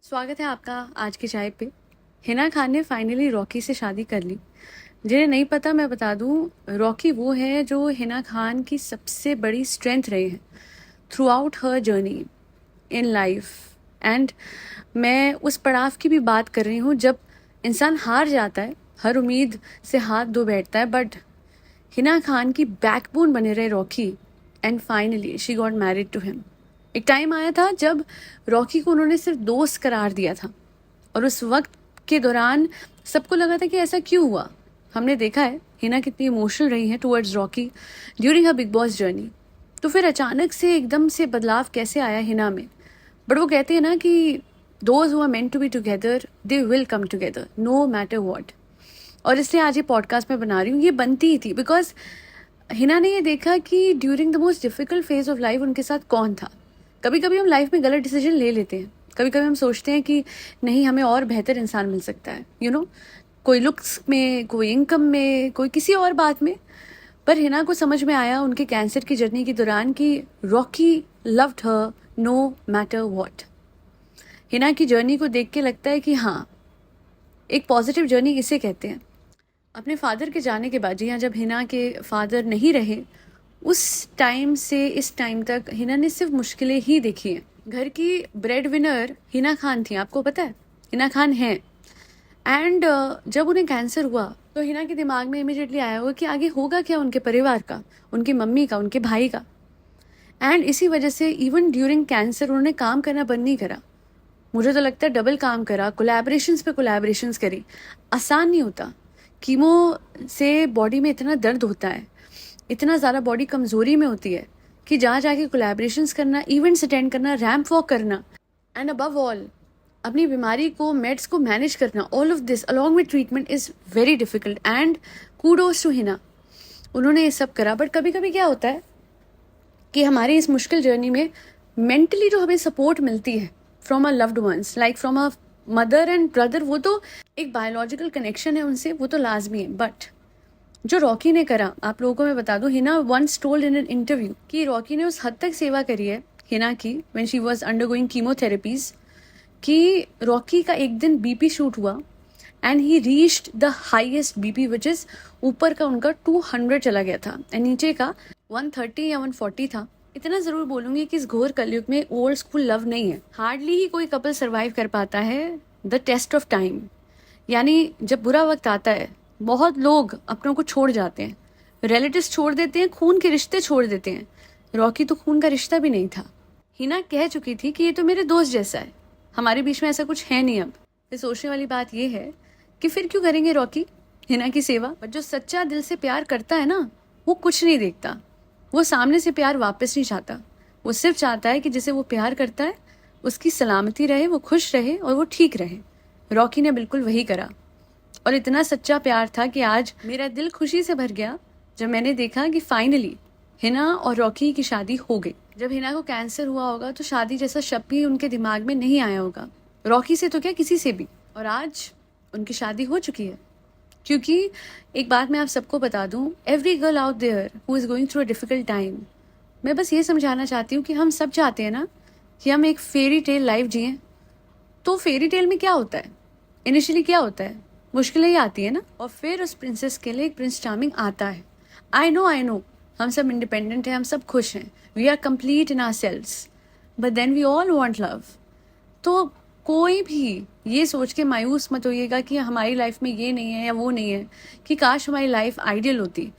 स्वागत है आपका आज की चाय पे। हिना खान ने फाइनली रॉकी से शादी कर ली। जिन्हें नहीं पता मैं बता दूं, रॉकी वो है जो हिना खान की सबसे बड़ी स्ट्रेंथ रहे हैं through out her journey in life. And मैं उस पड़ाव की भी बात कर रही हूँ जब इंसान हार जाता है, हर उम्मीद से हाथ धो बैठता है, बट हिना खान की बैकबोन बने रहे Rocky. And finally she got married to him. एक टाइम आया था जब रॉकी को उन्होंने सिर्फ दोस्त करार दिया था, और उस वक्त के दौरान सबको लगा था कि ऐसा क्यों हुआ। हमने देखा है हिना कितनी इमोशनल रही है towards Rocky during her big boss journey. तो फिर अचानक से एकदम से बदलाव कैसे आया हिना में। बट वो कहते हैं ना कि those who are meant to be together they will come together no matter what. और इसलिए आज ये पॉडकास्ट मैं बना रही हूँ। ये बनती ही थी बिकॉज हिना ने ये देखा कि during the most difficult phase of life उनके साथ कौन था। कभी कभी हम लाइफ में गलत डिसीजन ले लेते हैं, कभी कभी हम सोचते हैं कि नहीं, हमें और बेहतर इंसान मिल सकता है, कोई लुक्स में, कोई इनकम में, कोई किसी और बात में। पर हिना को समझ में आया उनके कैंसर की जर्नी के दौरान कि Rocky loved her no matter what. Hina की जर्नी को देख के लगता है कि हाँ, एक पॉजिटिव जर्नी इसे कहते हैं। अपने फादर के जाने के बाद, जी हाँ, जब हिना के फादर नहीं रहे, उस टाइम से इस टाइम तक हिना ने सिर्फ मुश्किलें ही देखी हैं। घर की ब्रेड विनर हिना खान थी, आपको पता है हिना खान है। एंड जब उन्हें कैंसर हुआ तो हिना के दिमाग में इमिडिएटली आया हुआ कि आगे होगा क्या उनके परिवार का, उनकी मम्मी का, उनके भाई का। एंड इसी वजह से इवन ड्यूरिंग कैंसर उन्होंने काम करना बंद नहीं करा। मुझे तो लगता है डबल काम करा, कोलैबोरेशंस पे कोलैबोरेशंस करी। आसान नहीं होता। कीमो से बॉडी में इतना दर्द होता है, इतना ज़्यादा बॉडी कमज़ोरी में होती है कि जहाँ जाके कोलैबोरेशंस करना, इवेंट्स अटेंड करना, रैम्प वॉक करना, एंड अबव ऑल अपनी बीमारी को, मेड्स को मैनेज करना, all of this along with treatment is very difficult. And kudos to Hina, उन्होंने ये सब करा। बट कभी कभी क्या होता है कि हमारी इस मुश्किल जर्नी में मेंटली जो हमें सपोर्ट मिलती है from a loved ones, like from a mother and brother, वो तो एक बायोलॉजिकल कनेक्शन है उनसे, वो तो लाजमी है। बट जो रॉकी ने करा, आप लोगों को मैं बता दूं, Hina once told in an interview कि रॉकी ने उस हद तक सेवा करी है हिना की when she was undergoing chemotherapies, कि रॉकी का एक दिन बीपी शूट हुआ and he reached the highest BP which is, ऊपर का उनका 200 चला गया था एंड नीचे का 130 या 140 था। इतना जरूर बोलूंगी कि इस घोर कलयुग में ओल्ड स्कूल लव नहीं है। हार्डली ही कोई कपल सरवाइव कर पाता है द टेस्ट ऑफ टाइम। यानी जब बुरा वक्त आता है, बहुत लोग अपनों को छोड़ जाते हैं, रिलेटिव्स छोड़ देते हैं, खून के रिश्ते छोड़ देते हैं। रॉकी तो खून का रिश्ता भी नहीं था। हिना कह चुकी थी कि ये तो मेरे दोस्त जैसा है, हमारे बीच में ऐसा कुछ है नहीं। अब फिर सोचने वाली बात यह है कि फिर क्यों करेंगे रॉकी हिना की सेवा। बट जो सच्चा दिल से प्यार करता है ना, वो कुछ नहीं देखता, वो सामने से प्यार वापस नहीं चाहता। वो सिर्फ चाहता है कि जिसे वो प्यार करता है उसकी सलामती रहे, वो खुश रहे और वो ठीक रहे। रॉकी ने बिल्कुल वही करा, और इतना सच्चा प्यार था कि आज मेरा दिल खुशी से भर गया जब मैंने देखा कि फाइनली हिना और रॉकी की शादी हो गई। जब हिना को कैंसर हुआ होगा तो शादी जैसा शब्द भी उनके दिमाग में नहीं आया होगा, रॉकी से तो क्या, किसी से भी। और आज उनकी शादी हो चुकी है। क्योंकि एक बात मैं आप सबको बता दूं, every girl out there who is going through a difficult time, मैं बस ये समझाना चाहती हूँ कि हम सब चाहते हैं ना कि हम एक फेरी टेल लाइफ जिए। तो फेरी टेल में क्या होता है, इनिशियली क्या होता है, मुश्किलें ही आती है ना, और फिर उस प्रिंसेस के लिए एक प्रिंस चार्मिंग आता है। आई नो हम सब इंडिपेंडेंट हैं, हम सब खुश हैं, we are complete in ourselves, but then we all want love. तो कोई भी ये सोच के मायूस मत होइएगा कि हमारी लाइफ में ये नहीं है या वो नहीं है, कि काश हमारी लाइफ आइडियल होती।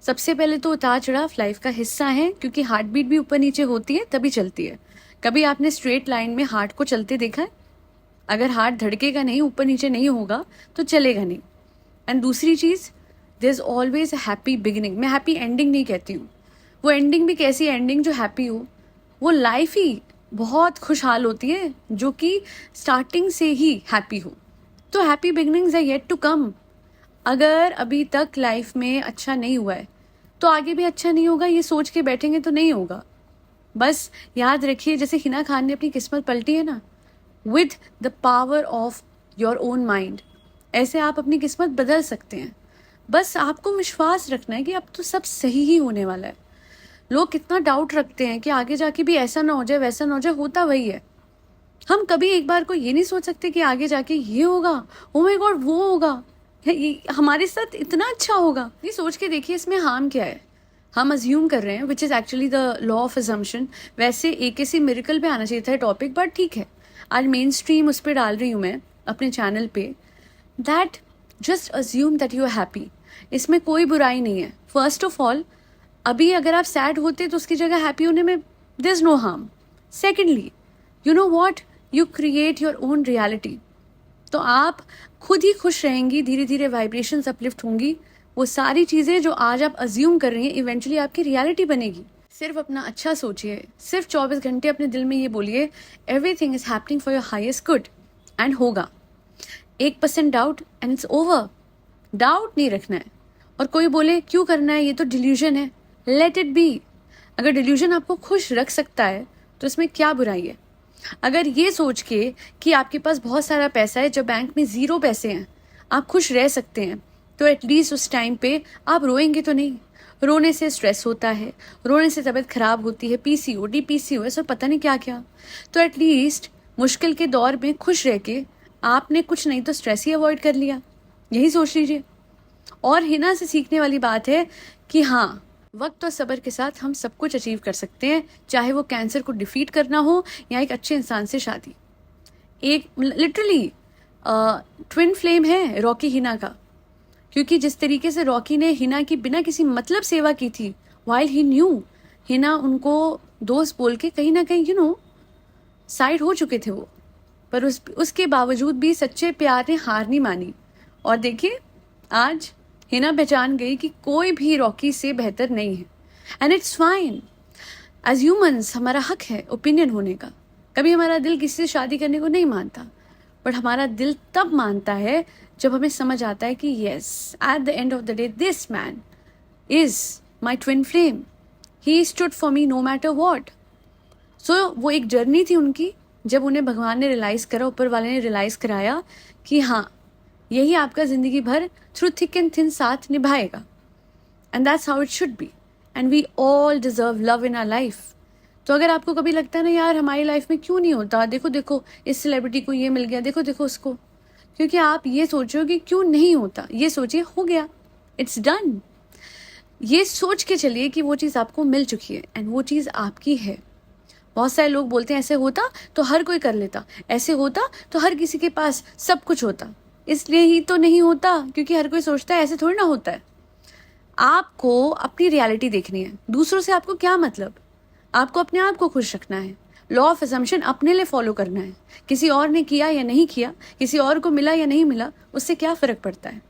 सबसे पहले तो उतार चढ़ाव लाइफ का हिस्सा है, क्योंकि हार्ट बीट भी ऊपर नीचे होती है तभी चलती है। कभी आपने स्ट्रेट लाइन में हार्ट को चलते देखा है? अगर हार्ट धड़केगा नहीं, ऊपर नीचे नहीं होगा, तो चलेगा नहीं। एंड दूसरी चीज़, there is always a happy beginning. मैं हैप्पी एंडिंग नहीं कहती हूँ, वो एंडिंग भी कैसी एंडिंग जो हैप्पी हो। वो लाइफ ही बहुत खुशहाल होती है जो कि स्टार्टिंग से ही हैप्पी हो। तो happy beginnings are yet to come. अगर अभी तक लाइफ में अच्छा नहीं हुआ है तो आगे भी अच्छा नहीं होगा, ये सोच के बैठेंगे तो नहीं होगा। बस याद रखिए, जैसे हिना खान ने अपनी किस्मत पलटी है ना, with the power of your own mind, ऐसे आप अपनी किस्मत बदल सकते हैं। बस आपको विश्वास रखना है कि अब तो सब सही ही होने वाला है। लोग कितना डाउट रखते हैं कि आगे जाके भी ऐसा ना हो जाए, वैसा ना हो जाए, होता वही है। हम कभी एक बार को ये नहीं सोच सकते कि आगे जाके ये होगा, ओ माय गॉड वो होगा, ये हमारे साथ इतना अच्छा होगा। ये सोच के देखिए इसमें हार्म क्या है। हम अज्यूम कर रहे हैं, which is actually the law of assumption. वैसे एक ऐसी मिरेकल पे आना चाहिए था टॉपिक, बट ठीक है, आज मेन स्ट्रीम उस पर डाल रही हूँ मैं अपने चैनल पे, that just assume that you are happy. इसमें कोई बुराई नहीं है। फर्स्ट ऑफ ऑल, अभी अगर आप सैड होते तो उसकी जगह हैप्पी होने में there is no harm. Secondly, you know what, you create your own reality. तो आप खुद ही खुश रहेंगी, धीरे धीरे वाइब्रेशंस अपलिफ्ट होंगी। वो सारी चीज़ें जो आज आप अज्यूम कर रही हैं इवेंचुअली आपकी रियलिटी बनेगी। सिर्फ अपना अच्छा सोचिए, सिर्फ 24 घंटे अपने दिल में ये बोलिए everything is happening for your highest good, and होगा। 1% doubt and it's over. Doubt नहीं रखना है। और कोई बोले क्यों करना है, ये तो डिल्यूजन है, लेट इट बी। अगर डिल्यूजन आपको खुश रख सकता है तो इसमें क्या बुराई है। अगर ये सोच के कि आपके पास बहुत सारा पैसा है जब बैंक में 0 पैसे हैं, आप खुश रह सकते हैं, तो एटलीस्ट उस टाइम पे आप रोएंगे तो नहीं। रोने से स्ट्रेस होता है, रोने से तबीयत खराब होती है, पीसीओडी, पीसीओएस और पता नहीं क्या क्या। तो एटलीस्ट मुश्किल के दौर में खुश रह के आपने कुछ नहीं तो स्ट्रेस ही अवॉइड कर लिया। यही सोच लीजिए। और हिना से सीखने वाली बात है कि हाँ, वक्त और सब्र के साथ हम सब कुछ अचीव कर सकते हैं, चाहे वो कैंसर को डिफीट करना हो या एक अच्छे इंसान से शादी। एक लिटरली ट्विन फ्लेम है रॉकी हिना का, क्योंकि जिस तरीके से रॉकी ने हिना की बिना किसी मतलब सेवा की थी, वाइल ही न्यू हिना उनको दोस्त बोल के कहीं ना कहीं साइड हो चुके थे वो, पर उसके बावजूद भी सच्चे प्यार ने हार नहीं मानी। और देखिए आज हिना पहचान गई कि कोई भी रॉकी से बेहतर नहीं है, and it's fine. As humans हमारा हक है ओपिनियन होने का। कभी हमारा दिल किसी से शादी करने को नहीं मानता, बट हमारा दिल तब मानता है जब हमें समझ आता है कि yes, at the end of the day this man is my twin flame, he stood for me no matter what. So वो एक जर्नी थी उनकी, जब उन्हें भगवान ने रियलाइज़ करा, ऊपर वाले ने रियलाइज़ कराया कि हाँ, यही आपका ज़िंदगी भर थ्रू थिक एंड थिन साथ निभाएगा। And that's how it should be, and we all deserve love in our life. तो अगर आपको कभी लगता है ना यार हमारी लाइफ में क्यों नहीं होता, देखो देखो इस सेलिब्रिटी को ये मिल गया, देखो देखो उसको, क्योंकि आप ये सोचो कि क्यों नहीं होता, ये सोचिए हो गया, इट्स डन। ये सोच के चलिए कि वो चीज़ आपको मिल चुकी है एंड वो चीज़ आपकी है। बहुत सारे लोग बोलते हैं ऐसे होता तो हर कोई कर लेता, ऐसे होता तो हर किसी के पास सब कुछ होता। इसलिए ही तो नहीं होता क्योंकि हर कोई सोचता है ऐसे थोड़ी ना होता है। आपको अपनी रियलिटी देखनी है, दूसरों से आपको क्या मतलब। आपको अपने आप को खुश रखना है, लॉ ऑफ असम्पशन अपने लिए फॉलो करना है। किसी और ने किया या नहीं किया, किसी और को मिला या नहीं मिला, उससे क्या फ़र्क पड़ता है।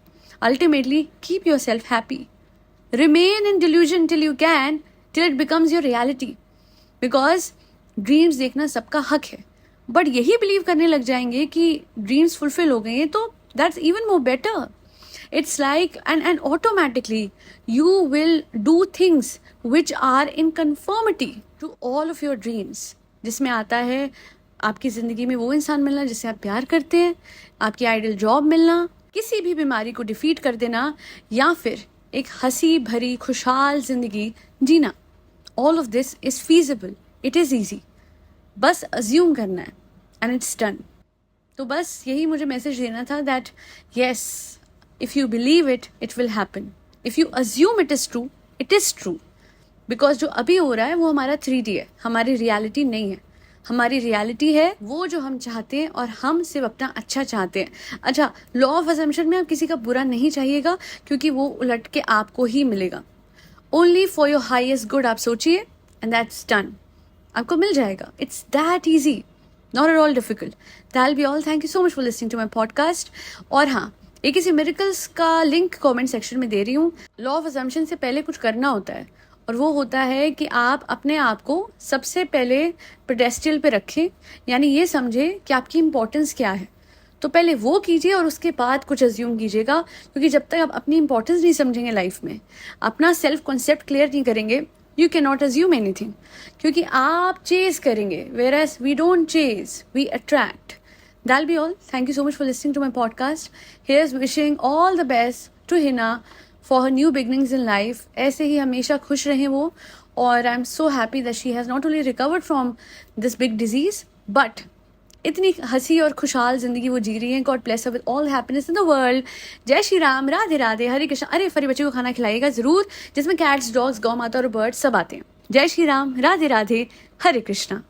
Ultimately keep your self happy, remain in delusion till you can, till it becomes your reality. Because dreams देखना सबका हक है, बट यही बिलीव करने लग जाएंगे कि ड्रीम्स फुलफिल हो गए हैं तो that's even more better. It's like and automatically you will do things which are in conformity to all of your dreams, जिसमें आता है आपकी ज़िंदगी में वो इंसान मिलना जिससे आप प्यार करते हैं, आपकी आइडियल जॉब मिलना, किसी भी बीमारी को डिफीट कर देना, या फिर एक हंसी भरी खुशहाल ज़िंदगी जीना। All of this is feasible, it is easy, बस अज्यूम करना है एंड इट्स डन। तो बस यही मुझे मैसेज देना था that yes, if you believe it, it will happen. If you assume it is true, it is true. Because जो अभी हो रहा है वो हमारा 3D है, हमारी रियलिटी नहीं है। हमारी रियलिटी है वो जो हम चाहते हैं और हम सिर्फ अपना अच्छा चाहते हैं। अच्छा, लॉ ऑफ असम्पशन में आप किसी का बुरा नहीं चाहिएगा क्योंकि वो उलट के आपको ही मिलेगा। Only for your highest good आप सोचिए एंड दैट्स डन, आपको मिल जाएगा। It's that easy, not at all difficult. That be all. Thank you so much for listening to my podcast. और हाँ, एक किसी मिरेकल्स का लिंक कमेंट सेक्शन में दे रही हूँ। लॉ ऑफ असम्पशन से पहले कुछ करना होता है, और वो होता है कि आप अपने आप को सबसे पहले पेडेस्टल पे रखें, यानी ये समझें कि आपकी इंपॉर्टेंस क्या है। तो पहले वो कीजिए और उसके बाद कुछ अज्यूम कीजिएगा, क्योंकि जब तक आप अपनी इंपॉर्टेंस नहीं समझेंगे लाइफ में, अपना सेल्फ कॉन्सेप्ट क्लियर नहीं करेंगे, you can not assume anything. क्योंकि आप चेज करेंगे, whereas we don't chase, we attract. That'll be all. Thank you so much for listening to my podcast. Here's wishing all the best to Hina for her new beginnings in life. ऐसे ही हमेशा खुश रहें वो, और I'm so happy that she has not only recovered from this big disease, but इतनी हंसी और खुशहाल जिंदगी वो जी रही हैं। God bless her with all happiness in the world. जय श्री राम, राधे राधे, हरे कृष्णा। अरे फरी बच्चे को खाना खिलाइएगा ज़रूर, जिसमें कैट्स, डॉग्स, गौ माता और बर्ड्स सब आते हैं। जय श्री राम, राधे राधे, हरे कृष्णा।